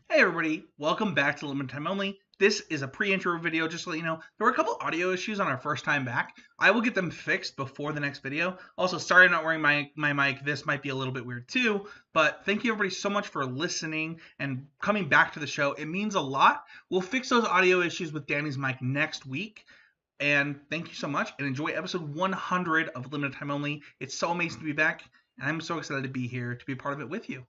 Hey everybody, welcome back to Limited Time Only. This is a pre-intro video just to let you know there were a couple audio issues on our first time back. I will get them fixed before the next video. Also, sorry I'm not wearing my mic. This might be a little bit weird too, but thank you everybody so much for listening and coming back to the show. It means a lot. We'll fix those audio issues with Danny's mic next week. And thank you so much and enjoy episode 100 of Limited Time Only. It's so amazing to be back, and I'm so excited to be here to be a part of it with you.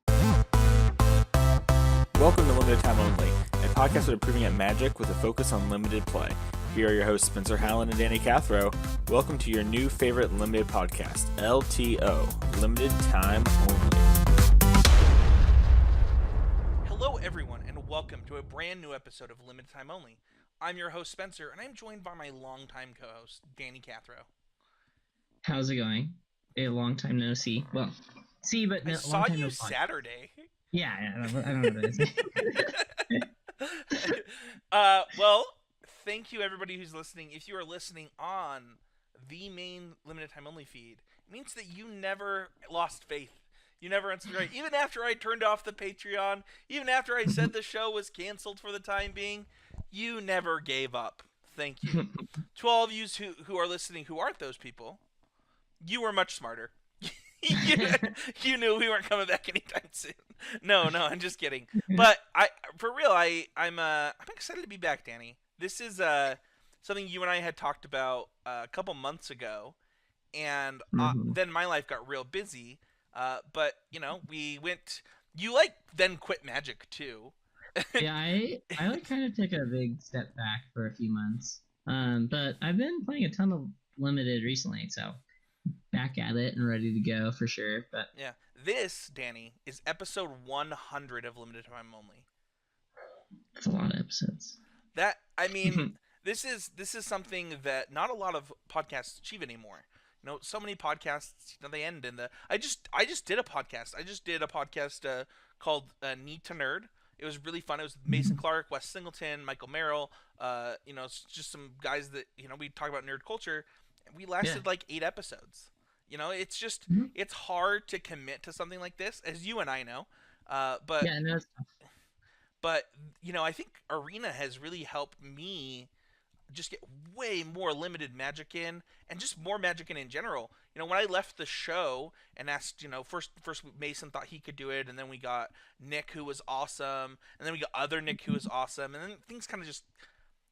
Welcome to Limited Time Only, a podcast of improving at Magic with a focus on limited play. Here are your hosts, Spencer Hallen and Danny Cathro. Welcome to your new favorite limited podcast, LTO, Limited Time Only. Hello, everyone, and welcome to a brand new episode of Limited Time Only. I'm your host, Spencer, and I'm joined by my longtime co-host, Danny Cathro. How's it going? A long time no see. Well, see, but I saw you Saturday. Yeah, I don't know what it is. Well, thank you everybody who's listening. If you are listening on the main Limited Time Only feed, it means that you never lost faith. You never unsubscribed. Even after I turned off the Patreon, even after I said the show was canceled for the time being, you never gave up. Thank you. To all of you who are listening who aren't those people, you were much smarter. you knew we weren't coming back anytime soon. No, I'm just kidding. But I'm excited to be back, Danny. This is something you and I had talked about a couple months ago, and then my life got real busy. But we went. You then quit Magic too. Yeah, I kind of took a big step back for a few months. But I've been playing a ton of Limited recently, so back at it and ready to go for sure. But yeah, this, Danny, is episode 100 of Limited Time Only. It's a lot of episodes. This is something that not a lot of podcasts achieve anymore. So many podcasts, they end in the. I just did a podcast. I just did a podcast called Need to Nerd. It was really fun. It was Mason Clark, Wes Singleton, Michael Merrill. It's just some guys that we talk about nerd culture. We lasted like 8 episodes. It's just it's hard to commit to something like this, as you and I know. But yeah, no, it's tough. But I think Arena has really helped me just get way more limited Magic in, and just more Magic in general. When I left the show and asked, first Mason thought he could do it, and then we got Nick, who was awesome, and then we got other Nick, who was awesome, and then things kind of just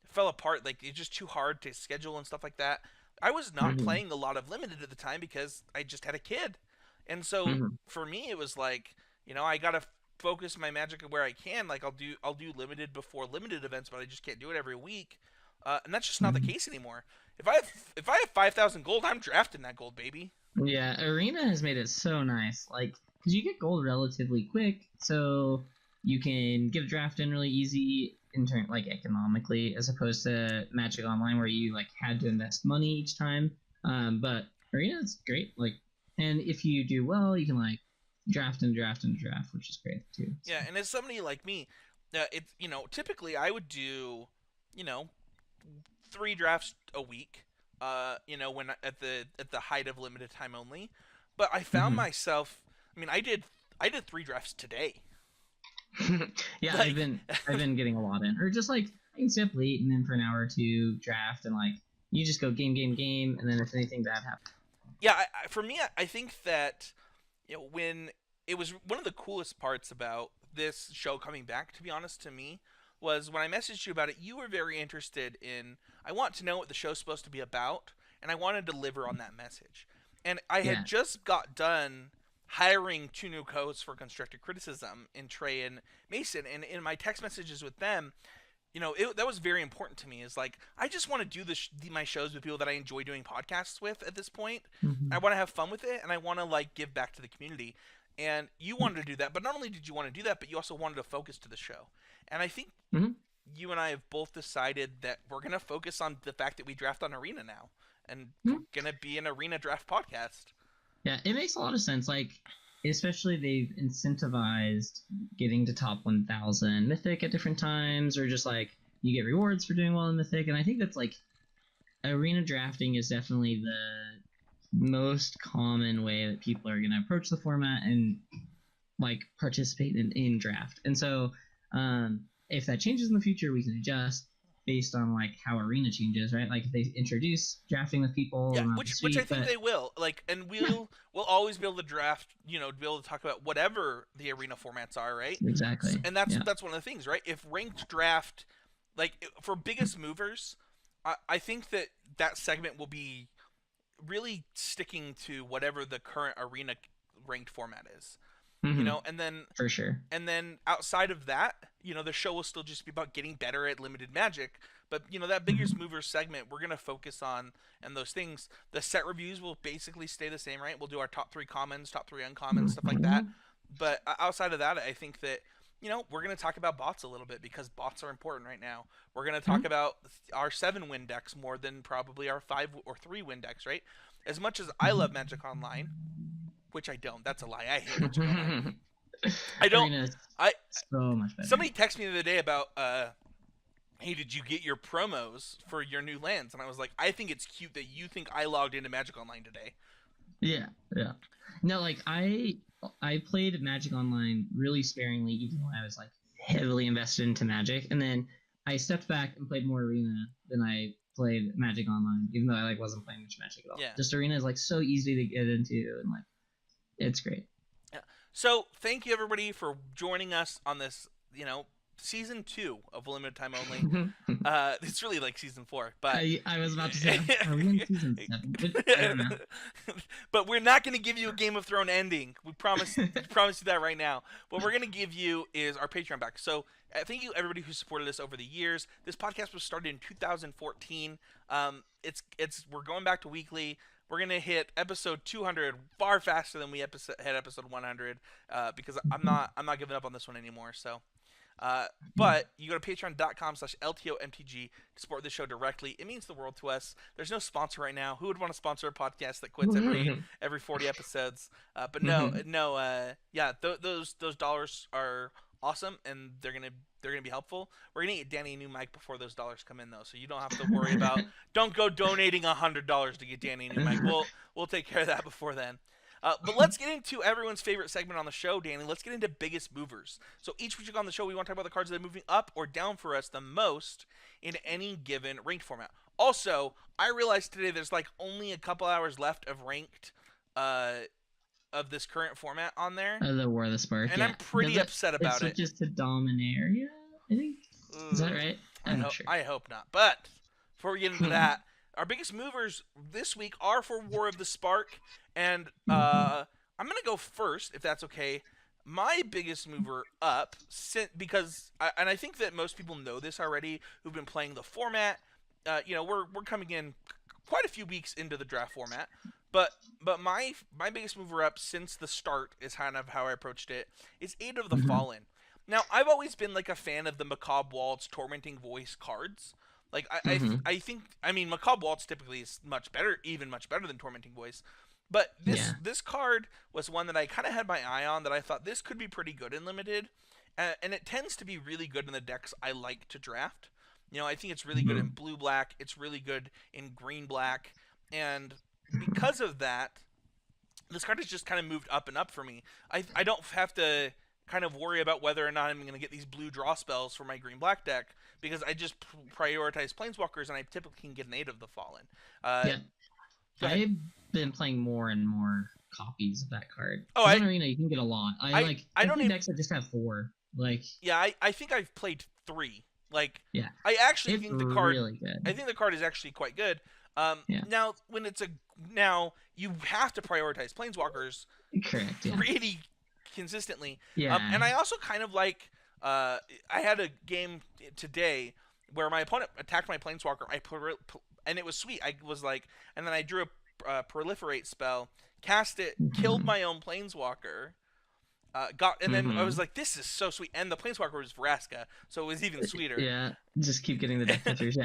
fell apart. Like, it's just too hard to schedule and stuff like that. I was not playing a lot of Limited at the time because I just had a kid. And so for me, it was like, I got to focus my Magic where I can. Like, I'll do Limited before Limited events, but I just can't do it every week. And that's just not the case anymore. If I have 5,000 gold, I'm drafting that gold, baby. Yeah, Arena has made it so nice. Like, because you get gold relatively quick, so you can get a draft in really easy in turn, like economically, as opposed to Magic Online where you had to invest money each time. But Arena is great. And if you do well, you can draft and draft and draft, which is great too. So. Yeah, and as somebody like me, typically I would do, 3 drafts a week. When at the height of Limited Time Only, but I found myself. I did 3 drafts today. Yeah, I've been getting a lot in, or just I can stay up late and then for an hour or two draft, and you just go game, and then if anything bad happens. Yeah, for me, I think that when it was one of the coolest parts about this show coming back, to be honest, to me, was when I messaged you about it. You were very interested in. I want to know what the show's supposed to be about, and I want to deliver on that message. And I had just got done hiring 2 new co-hosts for Constructive Criticism in Trey and Mason, and in my text messages with them, that was very important to me. Is I just want to do my shows with people that I enjoy doing podcasts with at this point. I want to have fun with it, and I want to give back to the community. And you wanted to do that, but not only did you want to do that, but you also wanted to focus to the show. And I think you and I have both decided that we're going to focus on the fact that we draft on Arena now, and we're going to be an Arena draft podcast. Yeah, it makes a lot of sense. Especially they've incentivized getting to top 1,000 Mythic at different times, or just you get rewards for doing well in Mythic. And I think that's Arena drafting is definitely the most common way that people are going to approach the format and participate in draft. And so If that changes in the future, we can adjust based on like how arena changes, right? Like if they introduce drafting with people, Yeah, then that'd be which I sweet, think but they will. Like, and we'll always be able to draft, be able to talk about whatever the arena formats are, right? exactly. And that's Yeah. that's one of the things, right? If ranked draft, like for biggest movers, I think that segment will be really sticking to whatever the current arena ranked format is. Hmm. And then For sure. outside of that, the show will still just be about getting better at limited magic. But that biggest Mhm. movers segment, we're gonna focus on and those things. The set reviews will basically stay the same, right? We'll do our top 3 commons, top 3 uncommons, stuff like that. Mhm. But outside of that, I think that we're gonna talk about bots a little bit because bots are important right now. We're gonna talk about our 7-win decks more than probably our 5 or 3-win decks, right? As much as I love Magic Online, which I don't. That's a lie. I hate Magic Online. I don't. Arena is I so much better. Somebody texted me the other day about hey, did you get your promos for your new lands? And I was like, I think it's cute that you think I logged into Magic Online today. Yeah, yeah. No, like I played Magic Online really sparingly, even though I was like heavily invested into Magic, and then I stepped back and played more Arena than I played Magic Online, even though I like wasn't playing much Magic at all. Yeah. Just Arena is like so easy to get into, and like it's great. Yeah. So thank you everybody for joining us on this, season 2 of Limited Time Only. It's really like season 4, but I was about to say, are we in season 7? But I don't know. But we're not going to give you a Game of Thrones ending. We promise you that right now. What we're going to give you is our Patreon back. So thank you everybody who supported us over the years. This podcast was started in 2014. We're going back to weekly. We're gonna hit episode 200 far faster than we hit episode 100 because I'm not giving up on this one anymore. So. But you go to patreon.com/LTOMTG to support the show directly. It means the world to us. There's no sponsor right now. Who would want to sponsor a podcast that quits every 40 episodes? But yeah, those dollars are awesome, and they're gonna be helpful. We're gonna get Danny a new mic before those dollars come in, though, so you don't have to worry about. Don't go donating $100 to get Danny a new mic. We'll take care of that before then. But let's get into everyone's favorite segment on the show, Danny. Let's get into biggest movers. So each week on the show, we want to talk about the cards that are moving up or down for us the most in any given ranked format. Also, I realized today there's like only a couple hours left of ranked of this current format on there. The War of the Spark. And yeah. I'm pretty upset about it. It switches to Dominaria, I think. Is that right? I'm not sure. I hope not. But before we get into that, our biggest movers this week are for War of the Spark. And I'm going to go first, if that's okay. My biggest mover up, because I think that most people know this already who've been playing the format. We're coming in quite a few weeks into the draft format. But my biggest mover up since the start is kind of how I approached it, is Aid of the Fallen. Now, I've always been like a fan of the Macabre Waltz Tormenting Voice cards. Like, I think, Macabre Waltz typically is even much better than Tormenting Voice. But this card was one that I kind of had my eye on, that I thought this could be pretty good in Limited. And it tends to be really good in the decks I like to draft. I think it's really good in blue-black. It's really good in green-black. And because of that, this card has just kind of moved up and up for me. I don't have to kind of worry about whether or not I'm going to get these blue draw spells for my green-black deck, because I just prioritize Planeswalkers, and I typically can get an Aid of the Fallen. I've been playing more and more copies of that card. Oh, in Arena you can get a lot. I don't need decks that just have 4. Like, yeah, I think I've played 3. Like, yeah, I actually think the card. Really good. I think the card is actually quite good. Now when you have to prioritize Planeswalkers. Correct. Yeah. Really consistently. Yeah. And I also kind of like. I had a game today where my opponent attacked my Planeswalker. And it was sweet. I was like, and then I drew a proliferate spell, cast it, killed my own Planeswalker, then I was like, this is so sweet. And the Planeswalker was Vraska, so it was even sweeter. Yeah, just keep getting the deck touchers.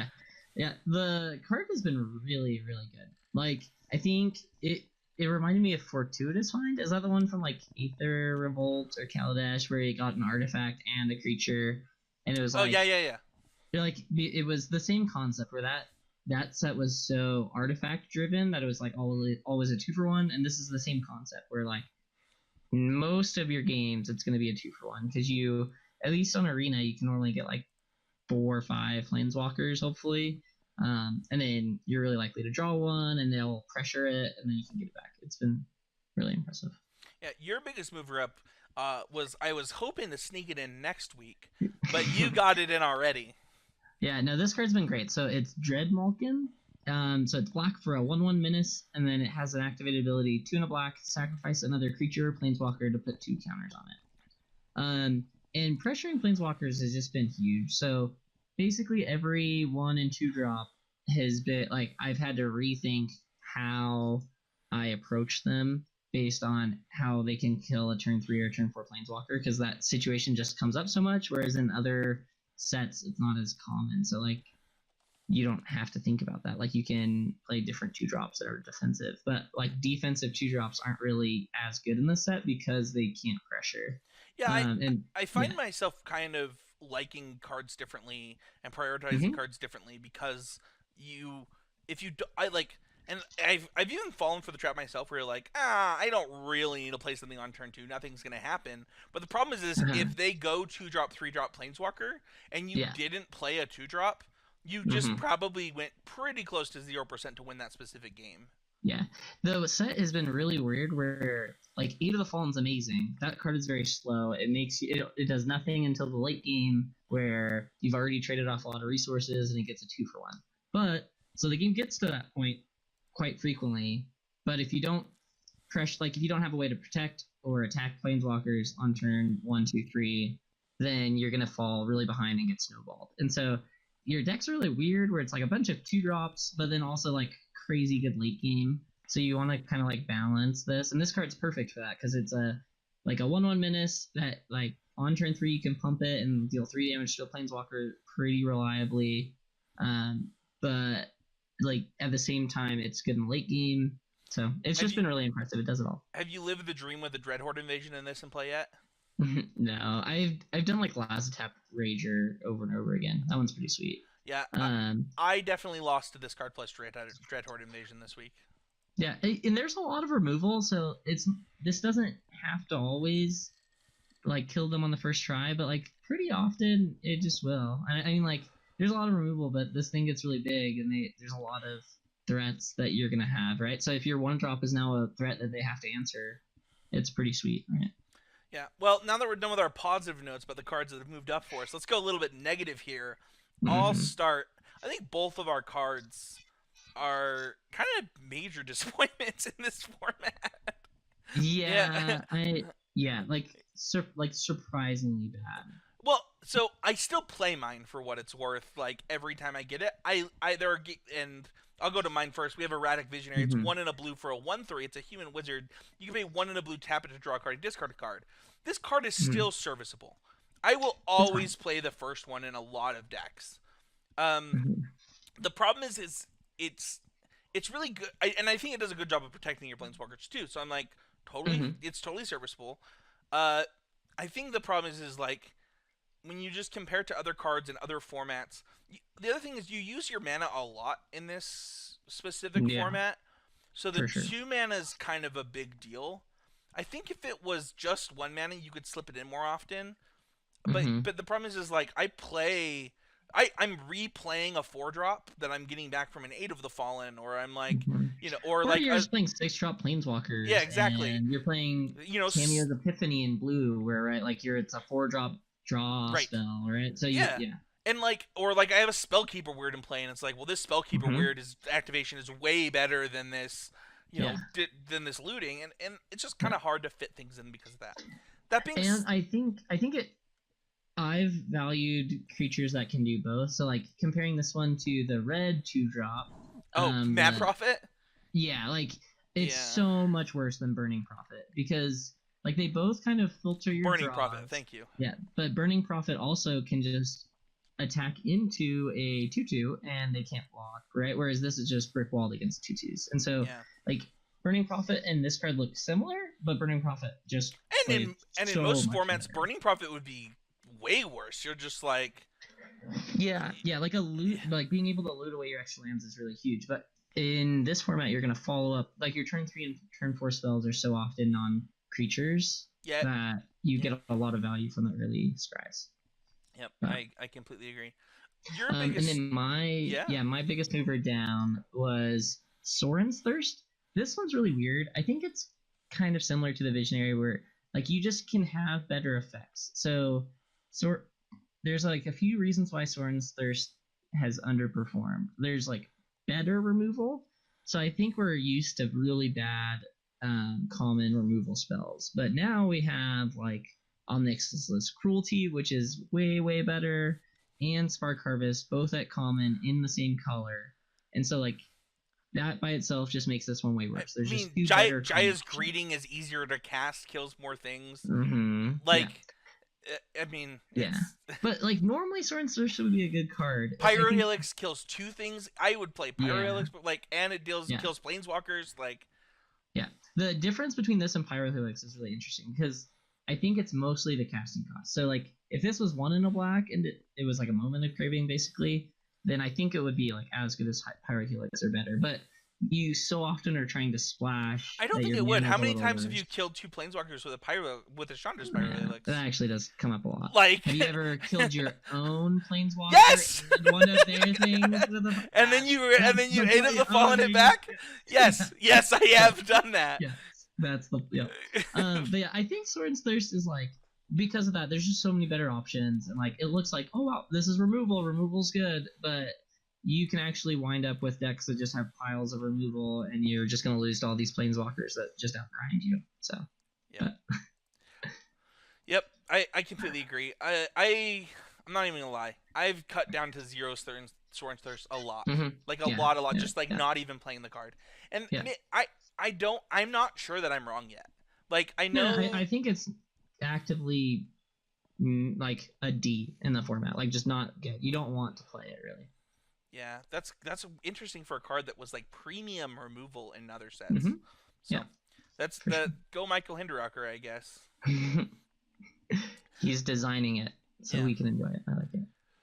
Yeah. The card has been really, really good. Like, I think it reminded me of Fortuitous Find. Is that the one from like Aether Revolt or Kaladesh, where you got an artifact and a creature, and it was like, yeah. Like, it was the same concept where that set was so artifact driven that it was like always a 2-for-1, and this is the same concept where like most of your games it's going to be a 2-for-1 because you at least on Arena, you can normally get like 4 or 5 planeswalkers, hopefully. And then you're really likely to draw one, and they'll pressure it, and then you can get it back. It's been really impressive. Yeah, your biggest mover up was I was hoping to sneak it in next week, but you got it in already. Yeah, no, this card's been great. So it's Dreadmalkin. So it's black for a 1/1 menace, and then it has an activated ability, 2 and a black, sacrifice another creature or planeswalker to put 2 counters on it. And pressuring planeswalkers has just been huge. So basically every 1 and 2 drop has been like I've had to rethink how I approach them based on how they can kill a turn 3 or turn 4 planeswalker, because that situation just comes up so much, whereas in other sets it's not as common. So like you don't have to think about that. Like you can play different 2-drops that are defensive, but like defensive 2-drops aren't really as good in this set because they can't pressure. Yeah, I find myself kind of liking cards differently and prioritizing cards differently because and I've even fallen for the trap myself where you're like, I don't really need to play something on turn 2. Nothing's gonna happen. But the problem is if they go 2-drop, 3-drop planeswalker and you didn't play a 2-drop, you just probably went pretty close to 0% to win that specific game. Yeah, the set has been really weird where like Eight of the Fallen's amazing. That card is very slow. It makes you it does nothing until the late game where you've already traded off a lot of resources and it gets a 2-for-1. But so the game gets to that point quite frequently. But if you don't if you don't have a way to protect or attack planeswalkers on turn 1, 2, 3, then you're gonna fall really behind and get snowballed. And so your deck's really weird where it's like a bunch of 2-drops, but then also like crazy good late game. So you want to kind of like balance this, and this card's perfect for that because it's a 1/1 menace that like on turn 3 you can pump it and deal 3 damage to a planeswalker pretty reliably. But like at the same time it's good in the late game. So it's just been really impressive. It does it all. Have you lived the dream with the Dreadhorde invasion in this and play yet? No, I've done like Last Tap Rager over and over again. That one's pretty sweet. Yeah, I definitely lost to this card plus Dreadhorde invasion this week. Yeah, and there's a lot of removal, so this doesn't have to always like kill them on the first try, but like pretty often it just will. I mean, like there's a lot of removal, but this thing gets really big, and there's a lot of threats that you're gonna have, right? So if your 1-drop is now a threat that they have to answer, it's pretty sweet, right? Yeah. Well, now that we're done with our positive notes about the cards that have moved up for us, let's go a little bit negative here. I'll start. I think both of our cards are kind of major disappointments in this format. Like surprisingly bad. Well, so I still play mine for what it's worth. Like every time I get it, and I'll go to mine first. We have Erratic Visionary. It's 1 and a blue for a 1/3. It's a human wizard. You can pay 1 and a blue, tap it to draw a card, discard a card. This card is still serviceable. I will always play the first one in a lot of decks. The problem is it's really good, and I think it does a good job of protecting your planeswalkers too. So I'm like, it's totally serviceable. I think the problem is like when you just compare it to other cards in other formats. The other thing is you use your mana a lot in this specific format, so the 2 mana is kind of a big deal. I think if it was just 1 mana, you could slip it in more often. But the problem is like I'm replaying a 4-drop that I'm getting back from an 8 of the Fallen, or I'm like, or like you're just playing 6-drop planeswalkers. Yeah, exactly. And you're playing Tamiya's Epiphany in blue, where it's a 4-drop draw spell, right? So yeah. And like, or like I have a Spellkeeper weird in play, and it's like, well, this Spellkeeper weird activation is way better than this, than this looting, and it's just kind of hard to fit things in because of that. That being and I think I've valued creatures that can do both. So like comparing this one to the red 2-drop. Mad Prophet? Yeah, like it's so much worse than Burning Prophet because like they both kind of filter your Burning draws. Prophet, thank you. Yeah, but Burning Prophet also can just attack into a 2/2 and they can't block, right? Whereas this is just brick walled against 2/2s. And so like Burning Prophet and this card look similar, but Burning Prophet just in most formats better. Burning Prophet would be way worse. You're just like like a loot, like being able to loot away your extra lands is really huge. But in this format, you're gonna follow up like your turn 3 and turn 4 spells are so often non creatures Yeah. that you get a lot of value from the early scries. Yep. But, I completely agree. Your and biggest. then my biggest mover down was Soren's Thirst. This one's really weird. I think it's kind of similar to the Visionary, where like you just can have better effects. So there's like a few reasons why Soren's Thirst has underperformed. There's like better removal. So I think we're used to really bad common removal spells, but now we have like Omnix's Cruelty, which is way better, and Spark Harvest, both at common in the same color, and so like that by itself just makes this one way worse. There's just two better Jaya's Greeting is easier to cast, kills more things. Mm-hmm. Like, I mean, yeah. But like normally Soren's Thirst would be a good card. Pyrohelix kills two things. I would play Pyrohelix, but like, and it kills Planeswalkers. Like, yeah, the difference between this and Pyrohelix is really interesting because I think it's mostly the casting cost. So like if this was 1 in a black and it was like a Moment of Craving basically, then I think it would be like as good as Pyrohelix or better. But you so often are trying to splash. I don't think it would. How many times have you killed 2 Planeswalkers with a Chandra's Pyrohelix? That actually does come up a lot. Like, have you ever killed your own Planeswalker? Yes. And one of their things with and then you ate up the falling it back. Yes, I have done that. Yes, that's the but yeah, I think Soren's Thirst is like, because of that, there's just so many better options, and like it looks like, oh wow, this is removal. Removal's good, but you can actually wind up with decks that just have piles of removal, and you're just going to lose to all these Planeswalkers that just outgrind you. So, yeah. Yep, I completely agree. I'm not even gonna lie. I've cut down to 0 Soren's Thirst a lot, like a lot, just like not even playing the card. And I'm not sure that I'm wrong yet. Like I know, I think it's actively like a D in the format, like just not good. You don't want to play it really. Yeah, that's interesting for a card that was like premium removal in other sets. So that's go Michael Hinderocker, I guess. He's designing it so we can enjoy it. I like it.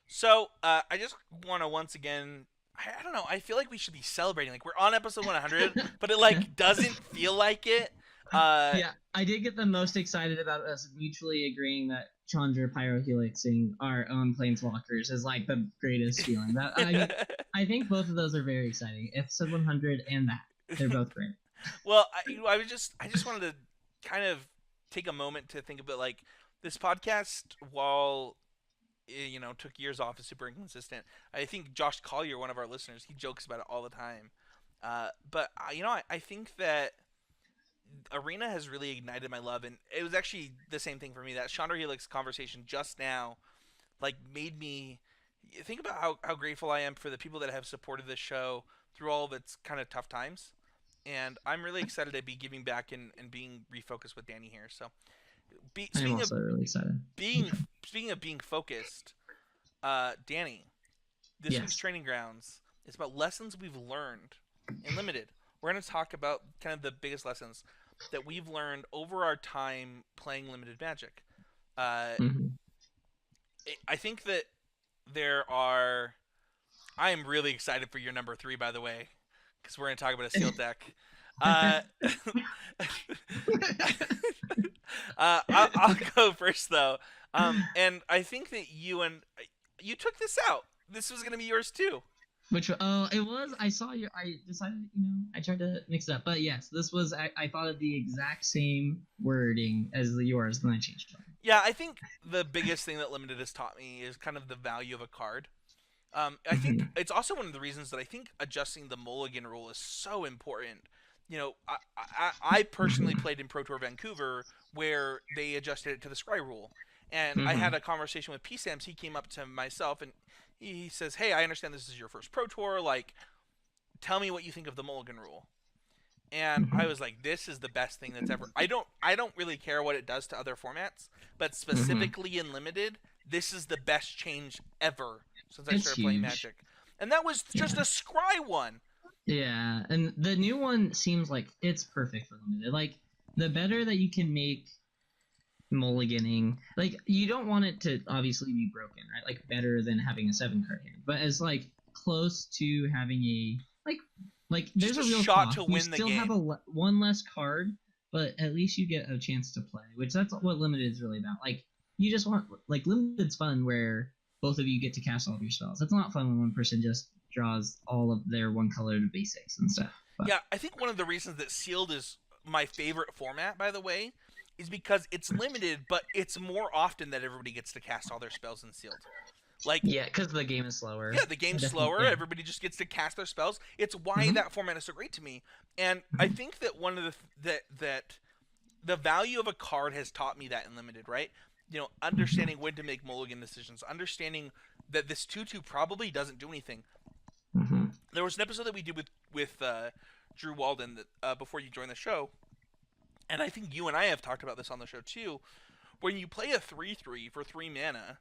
So I just want to once again, I don't know, I feel like we should be celebrating. Like we're on episode 100, but it like doesn't feel like it. Yeah, I did get the most excited about us mutually agreeing that Chandra Pyrohelixing our own Planeswalkers is like the greatest feeling. That I think both of those are very exciting. Episode 100 and that, they're both great. Well, I just wanted to kind of take a moment to think about like this podcast, while took years off, is super inconsistent. I think Josh Collier, one of our listeners, he jokes about it all the time. But I think that Arena has really ignited my love, and it was actually the same thing for me. That Chandra Helix conversation just now like made me think about how grateful I am for the people that have supported this show through all of its kind of tough times. And I'm really excited to be giving back and being refocused with Danny here. So I'm also really excited. Speaking of being focused, Danny, this week's Training Grounds is about lessons we've learned in Limited. We're going to talk about kind of the biggest lessons that we've learned over our time playing Limited Magic. I think that I am really excited for your number 3, by the way, because we're going to talk about a sealed deck. I'll go first, though. And I think that you took this out. This was going to be yours, too. Which it was. I saw your. I decided, I tried to mix it up, but yes, this was. I thought of the exact same wording as yours, then I changed it. Yeah, I think the biggest thing that Limited has taught me is kind of the value of a card. I think it's also one of the reasons that I think adjusting the mulligan rule is so important. I personally played in Pro Tour Vancouver where they adjusted it to the scry rule, and I had a conversation with PSAMs. He came up to myself and he says, "Hey, I understand this is your first Pro Tour. Like, tell me what you think of the mulligan rule." And I was like, "This is the best thing that's ever." I don't really care what it does to other formats, but specifically in Limited, this is the best change ever since I started playing Magic. And that was just a scry one. Yeah, and the new one seems like it's perfect for Limited. Like, the better that you can make mulliganing, like, you don't want it to obviously be broken, right? Like, better than having a 7-card hand, but as like close to having a like there's just a real shot cost. to win the game. You still have one less card, but at least you get a chance to play, which that's what limited is really about. Like, you just want, like, limited's fun where both of you get to cast all of your spells. It's not fun when one person just draws all of their one colored basics and stuff. But, Yeah, I think one of the reasons that sealed is my favorite format, by the way, is because it's limited, but it's more often that everybody gets to cast all their spells in sealed. Like, yeah, because the game is slower. yeah, the game's slower. Yeah. Everybody just gets to cast their spells. It's why that format is so great to me. And I think that one of that the value of a card has taught me that in limited, right? You know, understanding when to make mulligan decisions, understanding that this 2/2 probably doesn't do anything. There was an episode that we did with Drew Walden that, before you joined the show, and I think you and I have talked about this on the show too. When you play a 3/3 for 3 mana,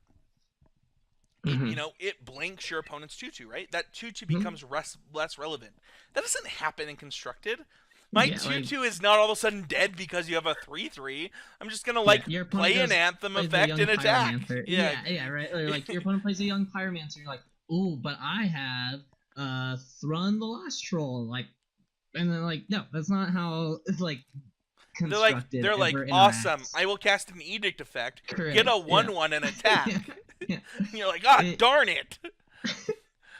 you know, it blanks your opponent's 2/2, right? That 2/2 becomes less relevant. That doesn't happen in Constructed. My 2/2 is not all of a sudden dead because you have a 3/3. I'm just gonna play an Anthem effect and attack. Yeah, right. Or, like, your opponent plays a young Pyromancer, you're like, ooh, but I have Thrun the Last Troll, like, and then like, no, that's not how it's like constructed. They're like awesome. I will cast an Edict effect, get a 1/1 and attack. Yeah. And you're like, darn it.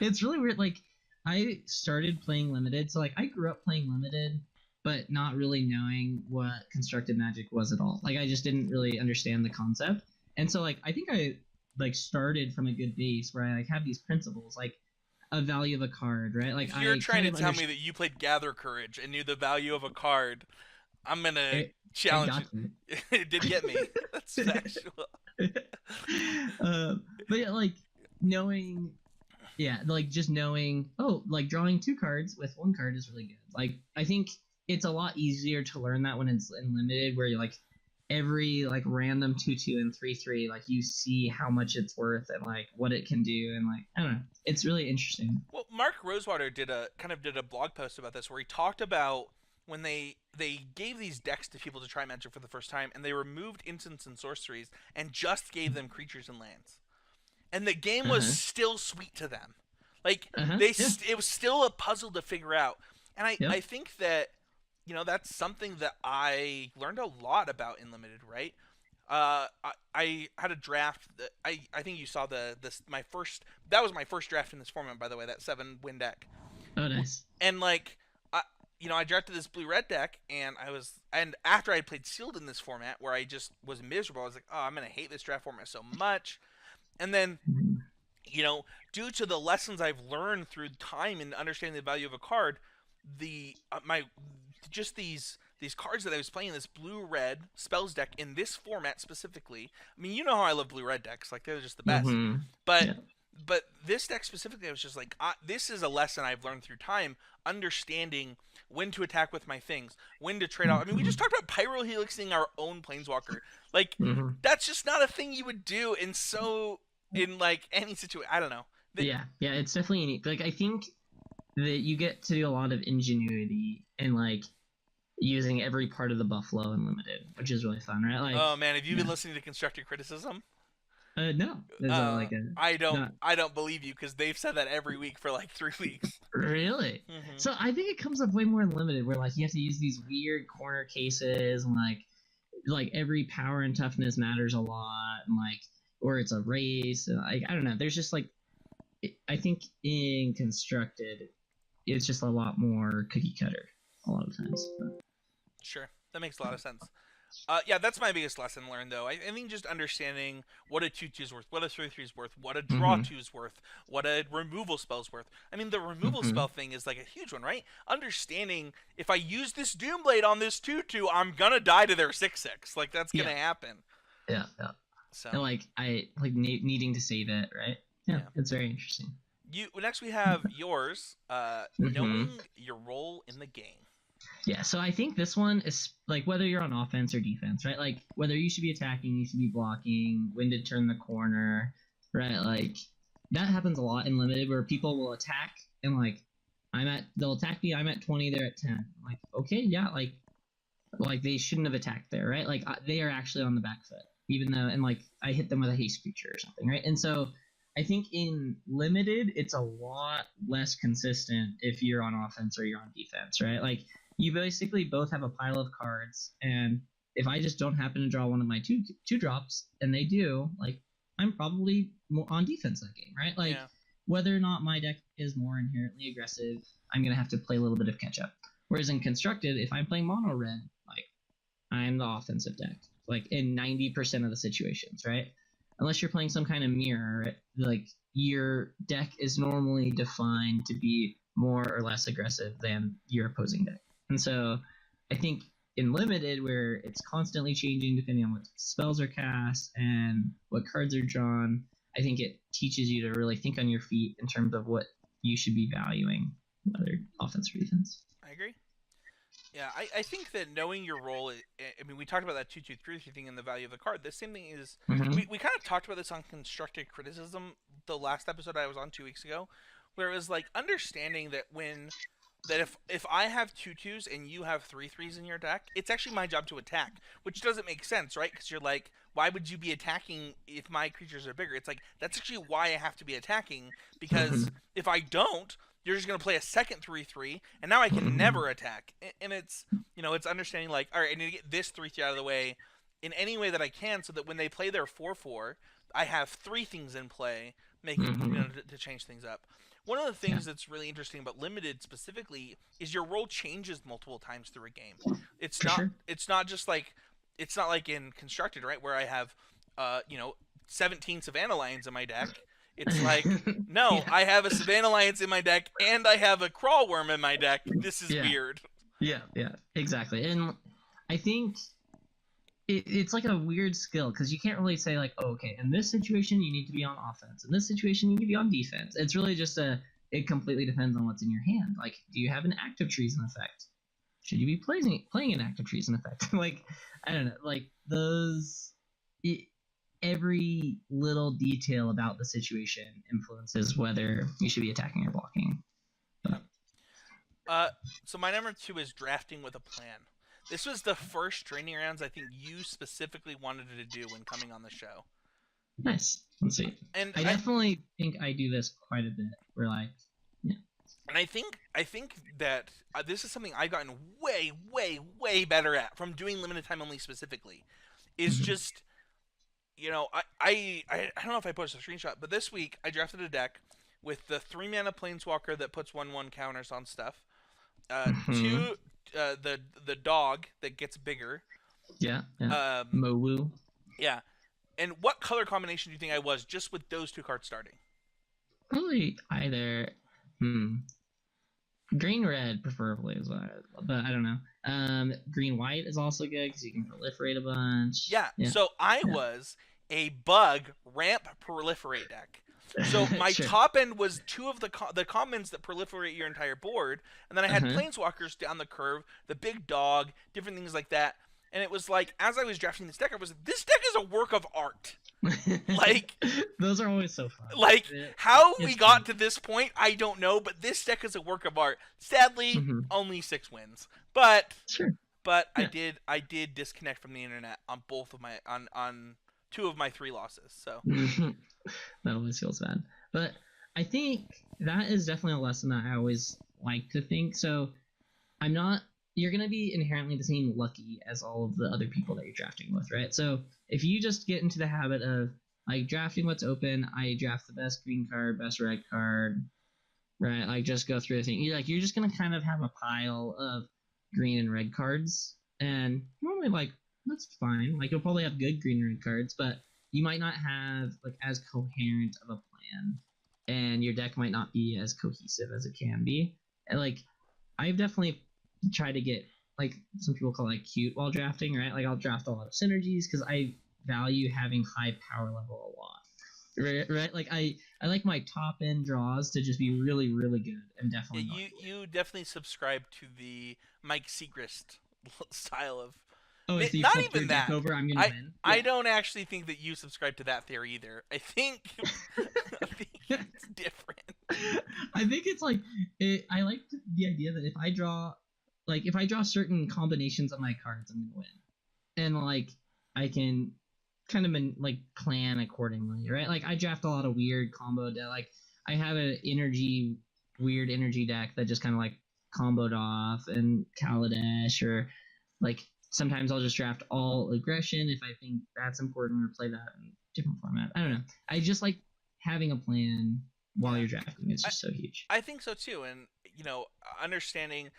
It's really weird. Like, I started playing limited, so like I grew up playing limited, but not really knowing what constructed Magic was at all. Like, I just didn't really understand the concept, and so like I think I like started from a good base where I like have these principles, like a value of a card, right? Like, if you're trying to tell me that you played Gather Courage and knew the value of a card, I'm gonna challenge you. It did get me. That's factual. But yeah, like knowing, just knowing, like drawing 2 cards with 1 card is really good. Like, I think it's a lot easier to learn that when it's in limited, where you're like every like random 2/2 and 3/3, like you see how much it's worth and like what it can do, and like I don't know, it's really interesting. Well, Mark Rosewater did a blog post about this where he talked about when they gave these decks to people to try Magic for the first time, and they removed instants and sorceries and just gave them creatures and lands, and the game was still sweet to them. Like it was still a puzzle to figure out, and I think that, you know, that's something that I learned a lot about in limited, right? I had a draft that I think you saw that was my first draft in this format, by the way, that 7-win deck. Oh, nice. And like, I drafted this blue-red deck, and after I played sealed in this format where I just was miserable, I was like, oh, I'm gonna hate this draft format so much. And then, you know, due to the lessons I've learned through time and understanding the value of a card, these cards that I was playing, this blue-red spells deck in this format specifically. I mean, you know how I love blue-red decks, like they're just the best. But this deck specifically, I was just like, this is a lesson I've learned through time, understanding when to attack with my things, when to trade off. I mean, we just talked about pyrohelixing our own planeswalker. Like, that's just not a thing you would do in like any situation. I don't know. Yeah, it's definitely unique. Like, I think that you get to do a lot of ingenuity and like using every part of the buffalo in limited, which is really fun, right? Like, oh man, have you been listening to constructive criticism? No. I don't believe you, because they've said that every week for like 3 weeks. Really? So I think it comes up way more in limited, where like you have to use these weird corner cases, and like every power and toughness matters a lot, and like, or it's a race. And, like, I don't know. There's just like, I think in constructed, it's just a lot more cookie cutter a lot of times. But. Sure, that makes a lot of sense. Yeah, that's my biggest lesson learned, though. I think just understanding what a 2/2 is worth, what a 3/3 is worth, what a draw 2 is worth, what a removal spell is worth. I mean, the removal spell thing is like a huge one, right? Understanding if I use this Doomblade on this 2/2, I'm gonna die to their 6/6. Like, that's gonna happen. Yeah. So, and like I like needing to save it, right? Yeah, it's very interesting. Next we have yours, knowing your role in the game. Yeah, so I think this one is like whether you're on offense or defense, right? Like whether you should be attacking, you should be blocking, when to turn the corner, right? Like that happens a lot in limited, where people will attack and like they'll attack me, I'm at 20, they're at 10. I'm like, okay, yeah, like they shouldn't have attacked there, right? Like they are actually on the back foot, even though, and like I hit them with a haste creature or something, right? And so I think in limited, it's a lot less consistent if you're on offense or you're on defense, right? Like you basically both have a pile of cards, and if I just don't happen to draw one of my two drops, and they do, like, I'm probably more on defense that game, right? Like, Yeah. whether or not my deck is more inherently aggressive, I'm gonna have to play a little bit of catch up. Whereas in constructed, if I'm playing mono red, like, I'm the offensive deck, like in 90% of the situations, right? Unless you're playing some kind of mirror, like your deck is normally defined to be more or less aggressive than your opposing deck. And so I think in limited, where it's constantly changing depending on what spells are cast and what cards are drawn, I think it teaches you to really think on your feet in terms of what you should be valuing, whether offense or defense. I agree. Yeah, I think that knowing your role, I mean, we talked about that 2-2-3 thing and the value of the card. The same thing is, we kind of talked about this on constructed criticism the last episode I was on 2 weeks ago, where it was like understanding that if I have 2/2s and you have 3/3s in your deck, it's actually my job to attack, which doesn't make sense, right? Because you're like, why would you be attacking if my creatures are bigger? It's like, that's actually why I have to be attacking, because if I don't, you're just going to play a second 3/3, and now I can never attack. And it's, it's understanding like, all right, I need to get this 3/3 out of the way in any way that I can, so that when they play their 4/4, I have 3 things in play, to change things up. One of the things that's really interesting about limited specifically is your role changes multiple times through a game. It's not just like, it's not like in constructed, right, where I have 17 Savannah Lions in my deck. It's like, no, I have a Savannah Lions in my deck and I have a Crawl Worm in my deck. This is weird. Yeah, exactly. And I think it's like a weird skill, because you can't really say like, oh, okay, in this situation you need to be on offense, in this situation you need to be on defense. It's really just it completely depends on what's in your hand. Like, do you have an active treason effect? Should you be playing an active treason effect? Like, I don't know, like every little detail about the situation influences whether you should be attacking or blocking. So my number 2 is drafting with a plan. This was the first training rounds I think you specifically wanted to do when coming on the show. Nice. Let's see. And I definitely think I do this quite a bit. We're like, yeah. And I think that this is something I've gotten way, way, way better at from doing limited time only specifically. Is just, I don't know if I posted a screenshot, but this week I drafted a deck with the 3-mana Planeswalker that puts 1/1 counters on stuff. 2, the dog that gets bigger. Yeah. Mowu. Yeah. And what color combination do you think I was just with those 2 cards starting? Probably either green red preferably is what but I don't know. Green white is also good because you can proliferate a bunch. Yeah. So I was a bug ramp proliferate deck. So my top end was 2 of the commons that proliferate your entire board, and then I had planeswalkers down the curve, the big dog, different things like that. And it was like, as I was drafting this deck, this deck is a work of art. Like, those are always so fun. Like, how we got to this point, I don't know, but this deck is a work of art. Sadly, only 6 wins. But I did disconnect from the internet on both of my on 2 of my 3 losses. So that always feels bad. But I think that is definitely a lesson that I always like to think. So you're going to be inherently the same lucky as all of the other people that you're drafting with, right? So if you just get into the habit of like drafting what's open, I draft the best green card, best red card, right? Like just go through the thing. You're just going to kind of have a pile of green and red cards, and normally like that's fine. Like you'll probably have good green and red cards, but you might not have like as coherent of a plan, and your deck might not be as cohesive as it can be. And like I've definitely tried to get, like some people call it cute while drafting, right? Like I'll draft a lot of synergies because I value having high power level a lot. Right? Like I like my top end draws to just be really, really good and definitely. Yeah, you definitely subscribe to the Mike Segrist style of. Oh, so not even that. Over, I'm gonna win. Yeah. I don't actually think that you subscribe to that theory either. I think it's different. I think it's like I like the idea that if I draw certain combinations of my cards, I'm gonna win, and like I can kind of like plan accordingly, right? Like I draft a lot of weird combo deck. Like I have a weird energy deck that just kind of like comboed off and Kaladesh, or like sometimes I'll just draft all aggression if I think that's important, or play that in different format. I don't know. I just like having a plan while you're drafting. It's just so huge. I think so too, and understanding,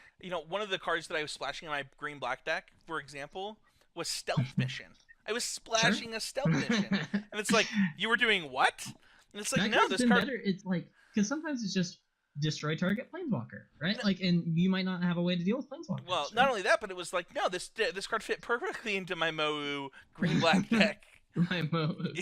one of the cards that I was splashing in my green-black deck, for example, was Stealth Mission. I was splashing a Stealth Mission, and it's like, you were doing what? And it's like, that no, this card. Better. It's like, because sometimes it's just destroy target planeswalker, right? Like, and you might not have a way to deal with planeswalkers. Well, right? not only that, but it was like, no, this card fit perfectly into my Mo'u green-black deck. My Mo'u.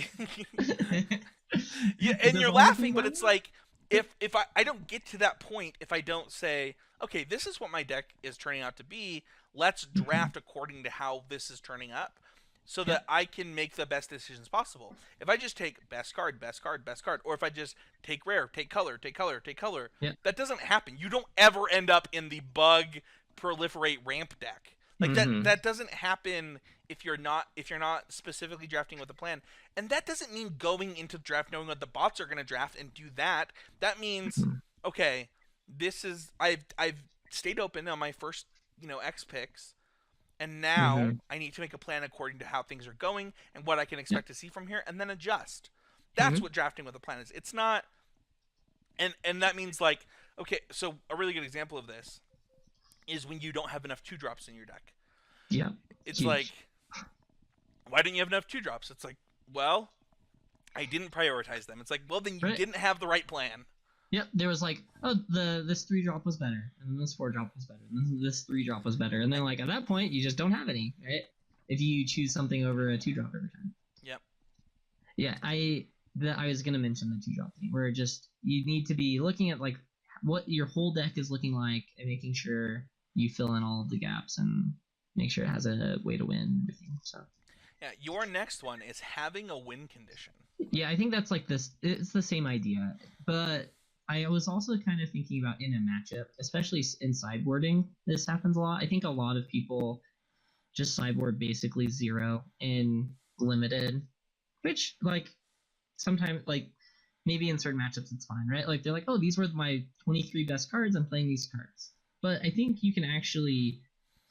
Yeah, and you're laughing, but it's like, if I don't get to that point if I don't say, okay, this is what my deck is turning out to be, let's draft according to how this is turning up, so that I can make the best decisions possible. If I just take best card, or if I just take rare, take color, that doesn't happen. You don't ever end up in the bug proliferate ramp deck. Like that doesn't happen if you're not specifically drafting with a plan. And that doesn't mean going into draft knowing what the bots are going to draft and do that. That means okay, this is I've stayed open on my first, X picks, and now I need to make a plan according to how things are going and what I can expect to see from here, and then adjust. That's what drafting with a plan is. It's not, and that means, like, okay, so a really good example of this is when you don't have enough 2-drops in your deck. Yeah. It's like, why didn't you have enough 2-drops? It's like, well, I didn't prioritize them. It's like, well, then you didn't have the right plan. Yep, there was like, oh, this 3-drop was better, and then this 4-drop was better, and then this 3-drop was better, and then like at that point you just don't have any, right? If you choose something over a 2-drop every time. Yep. Yeah, I was gonna mention the 2-drop thing, where just you need to be looking at like what your whole deck is looking like and making sure you fill in all of the gaps and make sure it has a way to win with you. So. Yeah, your next one is having a win condition. Yeah, I think that's like this. It's the same idea, but I was also kind of thinking about in a matchup, especially in sideboarding. This happens a lot. I think a lot of people just sideboard basically 0 in limited, which like sometimes like maybe in certain matchups it's fine, right? Like they're like, oh, these were my 23 best cards. I'm playing these cards. But I think you can actually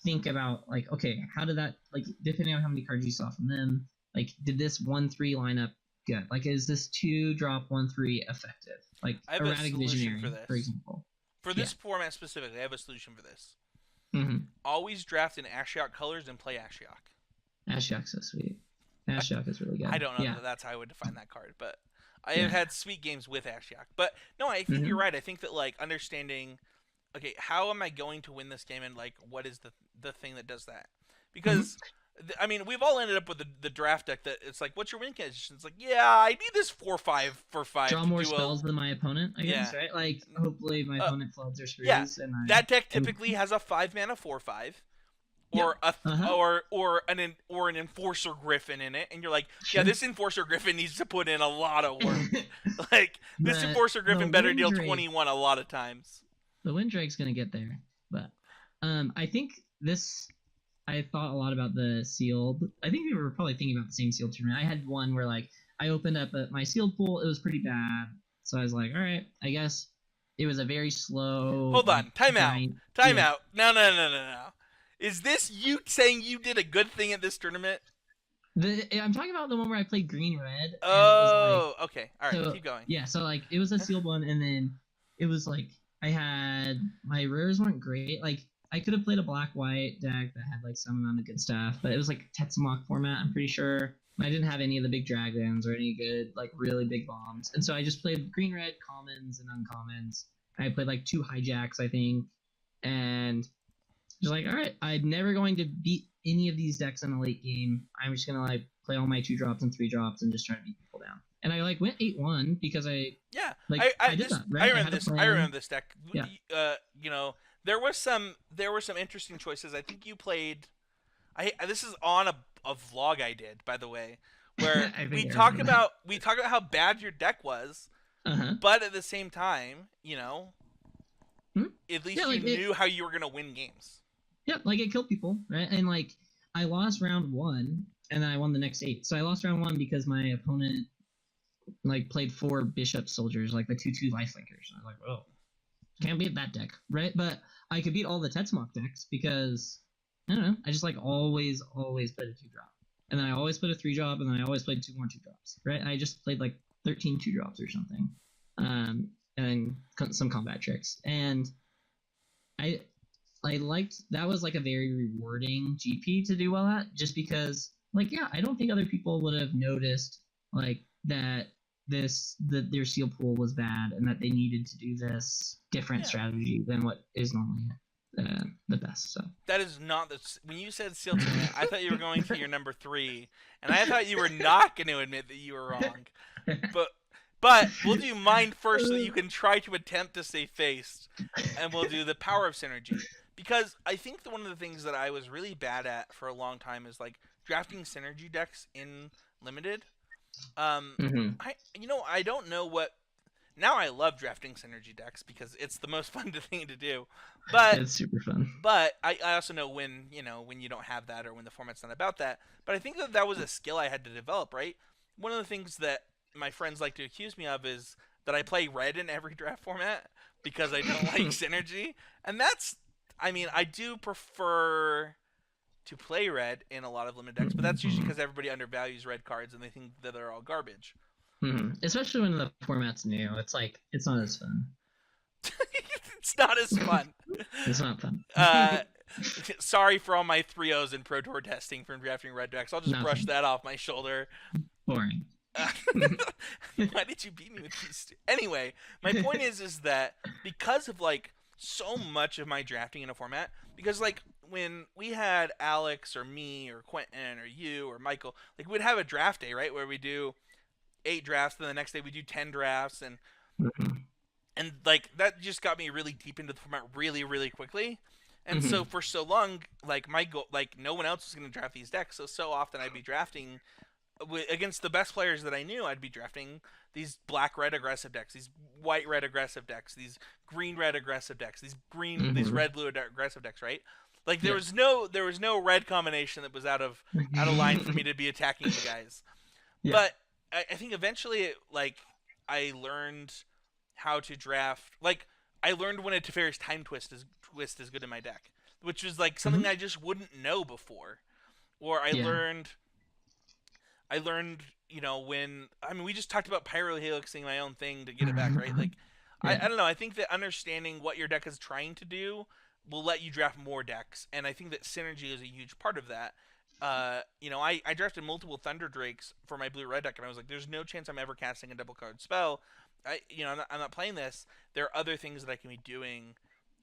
think about like, okay, how did that, like, depending on how many cards you saw from them, like, did this 1/3 line up good? Like, is this 2-drop 1/3 effective? Like, I have Erratic a solution Visionary, for this. for example. For this format specifically, I have a solution for this. Mm-hmm. Always draft in Ashiok colors and play Ashiok. Ashiok's so sweet. Ashiok is really good. I don't know that that's how I would define that card, but I have had sweet games with Ashiok. But no, I think you're right. I think that, like, understanding, okay, how am I going to win this game, and like what is the thing that does that? Because I mean, we've all ended up with the draft deck that it's like, what's your win condition? It's like, yeah, I need this 4/5 for 5. Draw more spells than my opponent, I guess, right? Like, hopefully my opponent floods or screws. Yeah, and that deck typically has a 5-mana 4/5. Or or an Enforcer Griffin in it, and you're like, yeah, this Enforcer Griffin needs to put in a lot of work. Like, this Enforcer Griffin better deal 21 a lot of times. The Winddrake's gonna get there, but I think this. I thought a lot about the sealed. I think we were probably thinking about the same sealed tournament. I had one where like I opened up my sealed pool. It was pretty bad, so I was like, all right, I guess it was a very slow. Hold on, time out. No. Is this you saying you did a good thing at this tournament? I'm talking about the one where I played green red. Oh, okay. All right, keep going. Yeah, so like it was a sealed one, and then it was like I had my rares weren't great. Like I could have played a black-white deck that had like some amount of good stuff, but it was like Tetsamok format, I'm pretty sure. I didn't have any of the big dragons or any good like really big bombs, and so I just played green-red commons and uncommons. I played like 2 hijacks, I think, and just like, all right, I'm never going to beat any of these decks in a late game. I'm just gonna like play all my 2-drops and 3-drops and just try to beat people down. And I like went 8-1 because I did that. Right? I remember this deck. Yeah. There were some interesting choices. I think you played. This is on a vlog I did, by the way, where we talk about how bad your deck was, but at the same time, at least you knew how you were gonna win games. Yeah, like it killed people, right? And like I lost round 1, and then I won the next 8. So I lost round 1 because my opponent like played 4 bishop soldiers, like the 2/2 lifelinkers. I was like, oh. Can't beat that deck, right? But I could beat all the Tetzmoc decks because I don't know. I just like always played a 2-drop, and then I always played a 3-drop, and then I always played 2 more 2-drops, right? I just played like 13 2-drops or something, and some combat tricks, and I liked that was like a very rewarding GP to do well at, just because like yeah, I don't think other people would have noticed like that their seal pool was bad and that they needed to do this different strategy than what is normally the best. So that is not the when you said seal tournament, I thought you were going to your number 3, and I thought you were not going to admit that you were wrong. But we'll do mine first so that you can try to attempt to stay faced, and we'll do the power of synergy. Because I think that one of the things that I was really bad at for a long time is like drafting synergy decks in limited. I don't know what. Now I love drafting synergy decks because it's the most fun thing to do. But it's super fun. But I also know when you don't have that or when the format's not about that. But I think that was a skill I had to develop, right? One of the things that my friends like to accuse me of is that I play red in every draft format because I don't like synergy. And I do prefer to play red in a lot of limited decks, but that's usually because everybody undervalues red cards and they think that they're all garbage. Especially when the format's new. It's like, it's not as fun. It's not as fun. It's not fun. Sorry for all my 3-0s in Pro Tour testing from drafting red decks. I'll just brush that off my shoulder. Boring. Why did you beat me with these two? Anyway, my point is that because of like so much of my drafting in a format, because like when we had Alex or me or Quentin or you or Michael, like we'd have a draft day, right, where we do 8 drafts, then the next day we do 10 drafts, and like that just got me really deep into the format really, really quickly. And so for so long, like my goal, like no one else was going to draft these decks, so often I'd be drafting against the best players that I knew. I'd be drafting these black-red aggressive decks, these white-red aggressive decks, these green-red aggressive decks, these red-blue aggressive decks, right? Like there was no red combination that was out of line for me to be attacking you guys. Yeah. But I think eventually, like, I learned how to draft. Like, I learned when a Teferi's Time Twist is good in my deck, which was like something I just wouldn't know before. Or I learned, when we just talked about Pyrohelixing my own thing to get it back, right? Like, I don't know. I think that understanding what your deck is trying to do will let you draft more decks, and I think that synergy is a huge part of that. I drafted multiple Thunder Drakes for my blue-red deck, and I was like, there's no chance I'm ever casting a double-card spell. I'm not playing this. There are other things that I can be doing,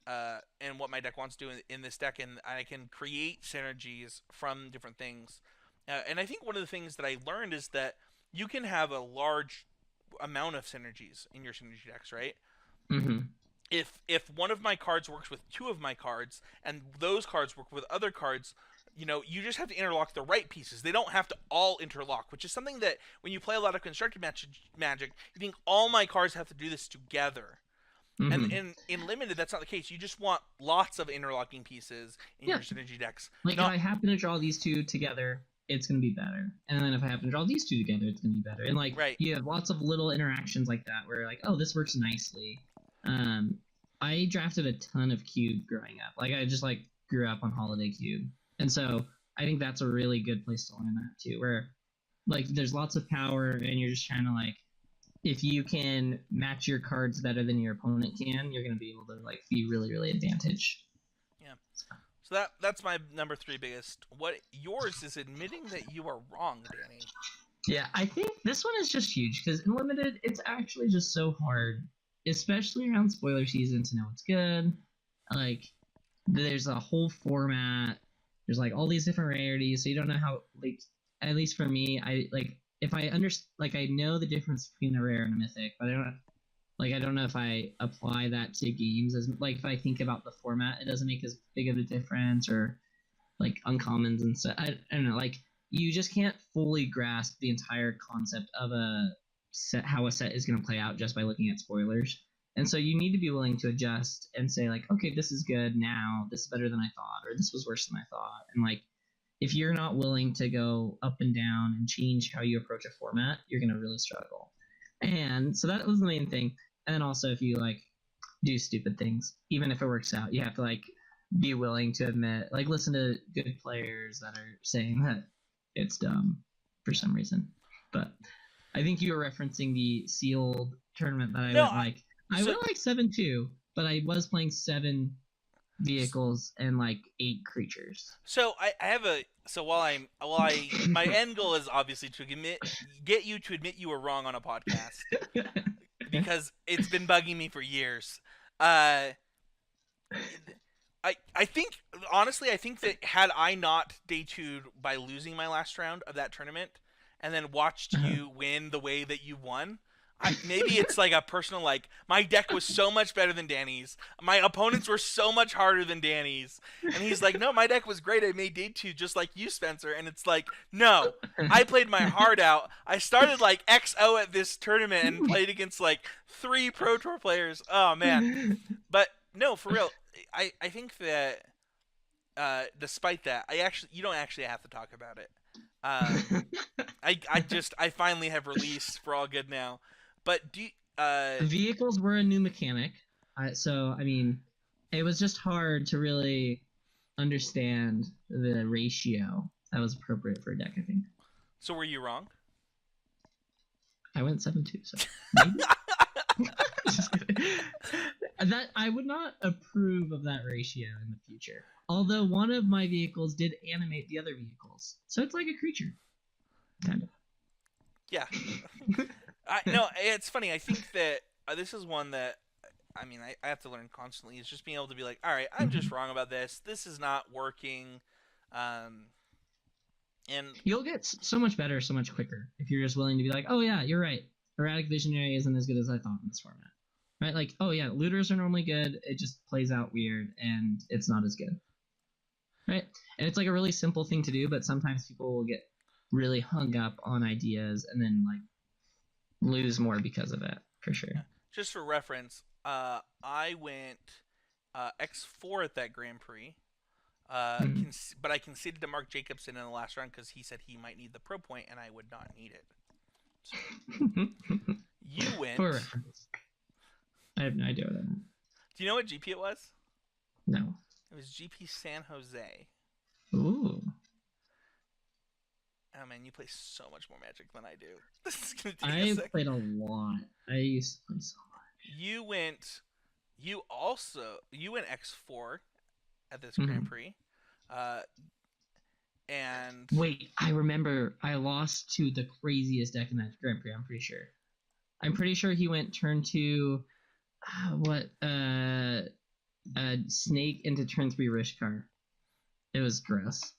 and what my deck wants to do in this deck, and I can create synergies from different things. And I think one of the things that I learned is that you can have a large amount of synergies in your synergy decks, right? If one of my cards works with 2 of my cards, and those cards work with other cards, you just have to interlock the right pieces. They don't have to all interlock, which is something that when you play a lot of constructed Magic, you think all my cards have to do this together. And in limited, that's not the case. You just want lots of interlocking pieces in your synergy decks. Like, if I happen to draw these 2 together, it's going to be better. And then if I happen to draw these 2 together, it's going to be better. And, like, you have lots of little interactions like that where, like, oh, this works nicely. I drafted a ton of Cube growing up. Like, I just, like, grew up on Holiday Cube. And so I think that's a really good place to learn that, too, where, like, there's lots of power, and you're just trying to, like, if you can match your cards better than your opponent can, you're going to be able to, like, be really, really advantaged. Yeah. So that's my number 3 biggest. What yours is admitting that you are wrong, Danny. Yeah, I think this one is just huge, because in Limited, it's actually just so hard, especially around spoiler season, to know what's good. Like, there's a whole format. There's, like, all these different rarities, so you don't know how, like, at least for me, I know the difference between a rare and a mythic, but I don't know if I apply that to games as, like, if I think about the format, it doesn't make as big of a difference, or, like, uncommons and stuff. I don't know, like, you just can't fully grasp the entire concept of a set, how a set is going to play out just by looking at spoilers. And so you need to be willing to adjust and say, like, okay, this is good now, this is better than I thought, or this was worse than I thought. And, like, if you're not willing to go up and down and change how you approach a format, you're going to really struggle. And so that was the main thing. And then also, if you, like, do stupid things, even if it works out. You have to like be willing to admit, like listen to good players that are saying that it's dumb for some reason. But I think you were referencing the sealed tournament that I No, went like. I so- went like 7-2, but I was playing 7 vehicles and like 8 creatures. So I have a my end goal is obviously to get you to admit you were wrong on a podcast because it's been bugging me for years. I think honestly I think that had I not day 2'd by losing my last round of that tournament and then watched you win the way that you won, maybe it's like a personal like my deck was so much better than Danny's, my opponents were so much harder than Danny's, and he's like, no, my deck was great, I made day 2 just like you, Spencer. And it's like, no, I played my heart out. I started like XO at this tournament and played against like 3 Pro Tour players. Oh man. But no, for real, I think that despite that, you don't actually have to talk about it. I finally have released for all good now. But Vehicles were a new mechanic, so I mean, it was just hard to really understand the ratio that was appropriate for a deck. I think. So were you wrong? I went 7-2, so maybe. Just kidding. That I would not approve of that ratio in the future. Although one of my vehicles did animate the other vehicles, so it's like a creature, kind of. Yeah. No, it's funny. I think that this is one that, I mean, I have to learn constantly. Is just being able to be like, all right, I'm just wrong about this. This is not working. And you'll get so much better, so much quicker if you're just willing to be like, oh yeah, you're right. Erratic Visionary isn't as good as I thought in this format, right? Like, oh yeah, looters are normally good. It just plays out weird, and it's not as good, right? And it's like a really simple thing to do, but sometimes people will get really hung up on ideas and then like lose more because of it, for sure. Just for reference, I went X4 at that Grand Prix, but I conceded to Mark Jacobson in the last round because he said he might need the pro point and I would not need it. So, you went. For reference. I have no idea what that meant. Do you know what GP it was? No. It was GP San Jose. Ooh. Oh man, you play so much more Magic than I do. This is gonna take a second. I played a lot. I used to play so much. You went X4 at this Grand Prix. And wait, I remember I lost to the craziest deck in that Grand Prix, I'm pretty sure he went turn 2 Snake into turn 3 Rishkar. It was gross.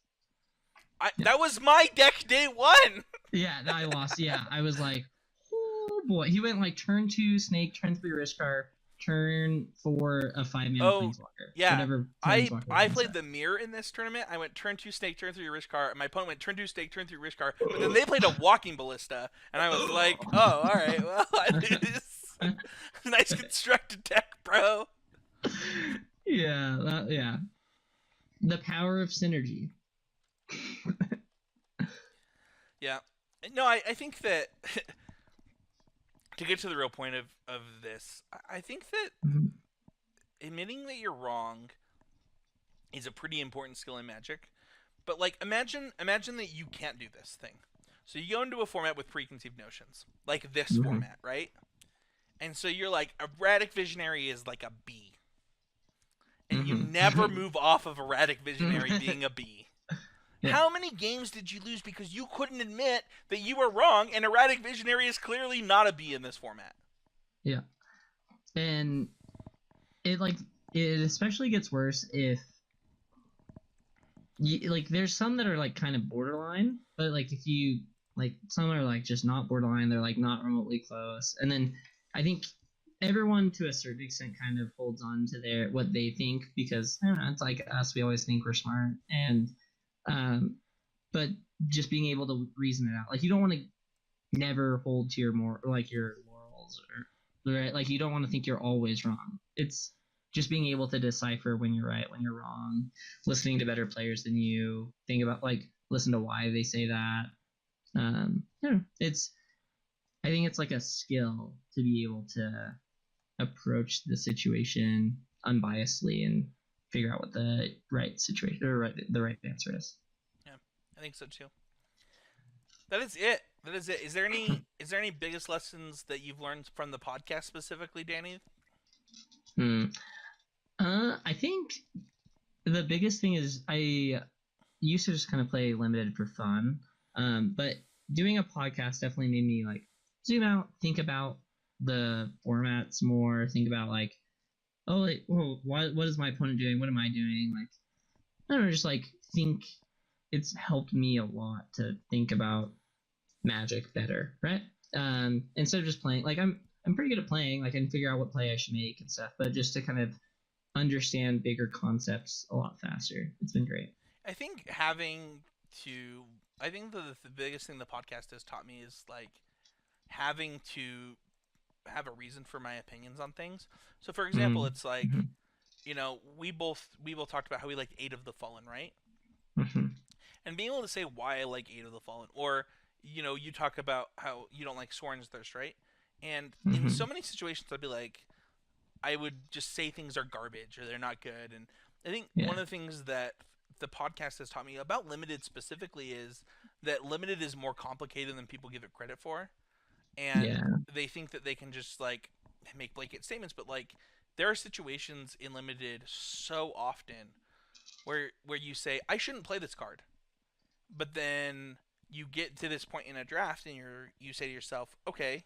That was my deck day 1. Yeah, I lost. Yeah, I was like, oh boy. He went like turn 2 Snake, turn 3 Rishkar, turn 4 a 5-man Planeswalker. Yeah. Whatever I played the mirror in this tournament. I went turn 2 Snake, turn 3 Rishkar, and my opponent went turn 2 Snake, turn 3 Rishkar, but then they played a Walking Ballista, and I was like, oh, alright, well, I lose. Nice constructed deck, bro. Yeah, yeah. The power of synergy. Yeah. No, I think that to get to the real point of this, I think that admitting that you're wrong is a pretty important skill in Magic. But like imagine that you can't do this thing. So you go into a format with preconceived notions, like this format, right? And so you're like, Erratic Visionary is like a B. And you never move off of Erratic Visionary being a B. Yeah. How many games did you lose because you couldn't admit that you were wrong and Erratic Visionary is clearly not a B in this format? Yeah. And it especially gets worse if there's some that are like kind of borderline, but like if you like some are like just not borderline, they're like not remotely close. And then I think everyone to a certain extent kind of holds on to what they think because I don't know, it's like us, we always think we're smart, and but just being able to reason it out, like you don't want to never hold to your laurels, or right, like you don't want to think you're always wrong. It's just being able to decipher when you're right, when you're wrong, listening to better players than you, think about listen to why they say that. I think it's like a skill to be able to approach the situation unbiasedly and figure out what the right situation or the right answer is. Yeah, I think so too. That is it. That is it. Is there any biggest lessons that you've learned from the podcast specifically, Danny? I think the biggest thing is I used to just kind of play limited for fun, but doing a podcast definitely made me like zoom out, think about the formats more, think about like, oh, like, well, what is my opponent doing? What am I doing? Like, I don't know, just like think. It's helped me a lot to think about Magic better, right? Instead of just playing, like I'm pretty good at playing. Like I can figure out what play I should make and stuff, but just to kind of understand bigger concepts a lot faster. It's been great. I think having to. I think the biggest thing the podcast has taught me is like having to have a reason for my opinions on things. So, for example, it's like we both talked about how we like Eight of the Fallen, right? And being able to say why I like Eight of the Fallen, or you talk about how you don't like Soren's Thirst, right? And in so many situations, I'd be like, I would just say things are garbage or they're not good. And I think one of the things that the podcast has taught me about limited specifically is that limited is more complicated than people give it credit for, and they think that they can just like make blanket statements, but like there are situations in limited so often where you say I shouldn't play this card, but then you get to this point in a draft and you say to yourself, okay,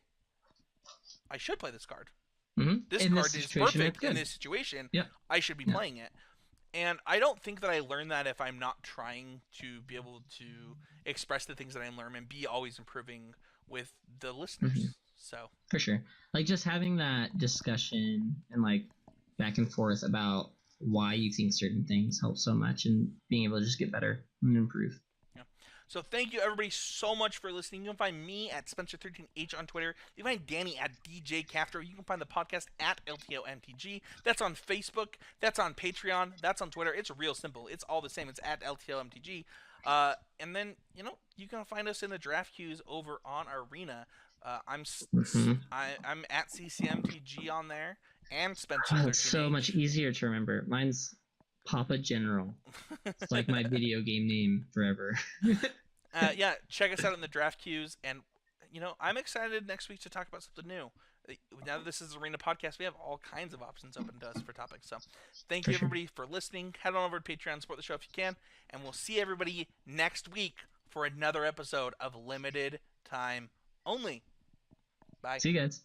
I should play this card. This in card is perfect in this situation. Yeah. I should be playing it. And I don't think that I learn that if I'm not trying to be able to express the things that I learn and be always improving with the listeners. So for sure, like just having that discussion and like back and forth about why you think certain things help so much, and being able to just get better and improve. So thank you everybody so much for listening. You can find me at Spencer13H on Twitter. You can find Danny at DJ Castro. You can find the podcast at LTOMTG. That's on Facebook. That's on Patreon. That's on Twitter. It's real simple. It's all the same. It's at LTOMTG. And then, you can find us in the draft queues over on Arena. I'm at CCMTG on there and Spencer13H. It's so much easier to remember. Mine's Papa General. It's like my video game name forever. Yeah, check us out in the draft queues, and I'm excited next week to talk about something new. Now that this is Arena Podcast, we have all kinds of options open to us for topics. So thank you everybody for listening. Head on over to Patreon, support the show if you can, and we'll see everybody next week for another episode of Limited Time Only. Bye. See you guys.